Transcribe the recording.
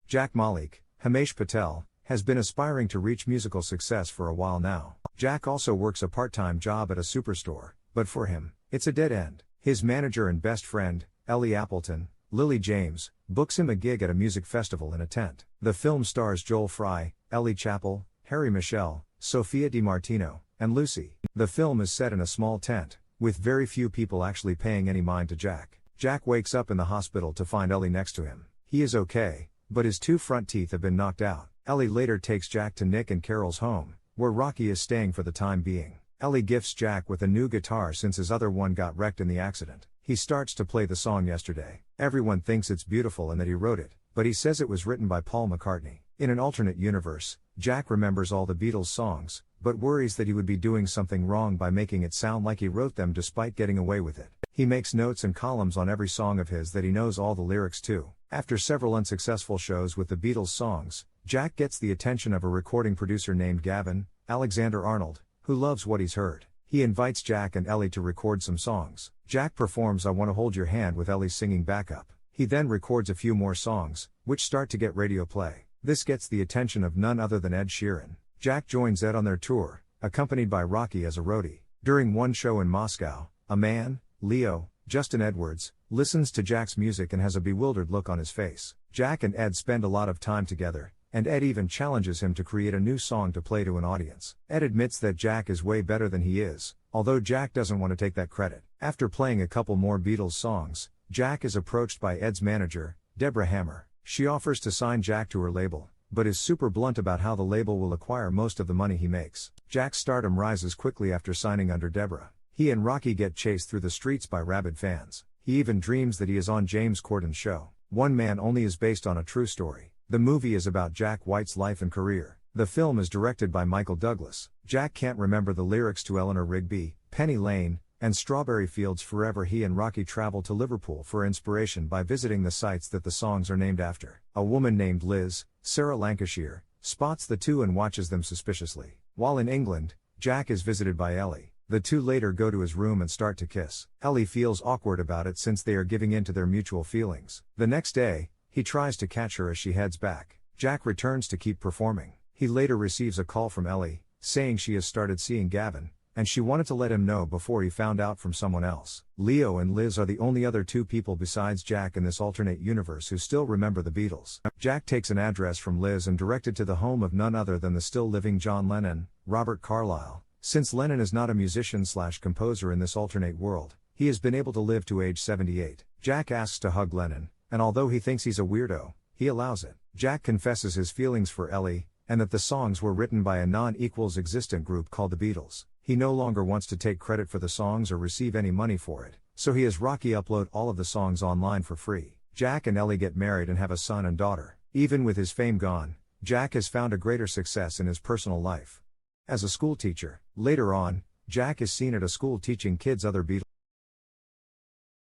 Jack Malik, Himesh Patel, has been aspiring to reach musical success for a while now. Jack also works a part-time job at a superstore, but for him, it's a dead end. His manager and best friend, Ellie Appleton, Lily James, books him a gig at a music festival in a tent. The film stars Joel Fry, Ellie Chappell, Harry Michelle, Sophia DiMartino, and Lucy. The film is set in a small tent, with very few people actually paying any mind to Jack. Jack wakes up in the hospital to find Ellie next to him. He is okay, but his two front teeth have been knocked out. Ellie later takes Jack to Nick and Carol's home, where Rocky is staying for the time being. Ellie gifts Jack with a new guitar since his other one got wrecked in the accident. He starts to play the song Yesterday. Everyone thinks it's beautiful and that he wrote it, but he says it was written by Paul McCartney. In an alternate universe, Jack remembers all the Beatles songs, but worries that he would be doing something wrong by making it sound like he wrote them despite getting away with it. He makes notes and columns on every song of his that he knows all the lyrics to. After several unsuccessful shows with the Beatles songs, Jack gets the attention of a recording producer named Gavin, Alexander Arnold, who loves what he's heard. He invites Jack and Ellie to record some songs. Jack performs I Wanna Hold Your Hand with Ellie singing backup. He then records a few more songs, which start to get radio play. This gets the attention of none other than Ed Sheeran. Jack joins Ed on their tour, accompanied by Rocky as a roadie. During one show in Moscow, a man, Leo, Justin Edwards, listens to Jack's music and has a bewildered look on his face. Jack and Ed spend a lot of time together, and Ed even challenges him to create a new song to play to an audience. Ed admits that Jack is way better than he is, although Jack doesn't want to take that credit. After playing a couple more Beatles songs, Jack is approached by Ed's manager, Deborah Hammer. She offers to sign Jack to her label, but is super blunt about how the label will acquire most of the money he makes. Jack's stardom rises quickly after signing under Deborah. He and Rocky get chased through the streets by rabid fans. He even dreams that he is on James Corden's show. One Man Only is based on a true story. The movie is about Jack White's life and career. The film is directed by Michael Douglas. Jack can't remember the lyrics to Eleanor Rigby, Penny Lane, and Strawberry Fields Forever. He and Rocky travel to Liverpool for inspiration by visiting the sites that the songs are named after. A woman named Liz, Sarah Lancashire, spots the two and watches them suspiciously. While in England, Jack is visited by Ellie. The two later go to his room and start to kiss. Ellie feels awkward about it since they are giving in to their mutual feelings. The next day, he tries to catch her as she heads back. Jack returns to keep performing. He later receives a call from Ellie, saying she has started seeing Gavin, and she wanted to let him know before he found out from someone else. Leo and Liz are the only other two people besides Jack in this alternate universe who still remember the Beatles. Jack takes an address from Liz and directed to the home of none other than the still living John Lennon, Robert Carlyle. Since Lennon is not a musician/composer in this alternate world, he has been able to live to age 78. Jack asks to hug Lennon, and although he thinks he's a weirdo, he allows it. Jack confesses his feelings for Ellie, and that the songs were written by a non-existent group called the Beatles. He no longer wants to take credit for the songs or receive any money for it, so he has Rocky upload all of the songs online for free. Jack and Ellie get married and have a son and daughter. Even with his fame gone, Jack has found a greater success in his personal life. As a school teacher, later on, Jack is seen at a school teaching kids other Beatles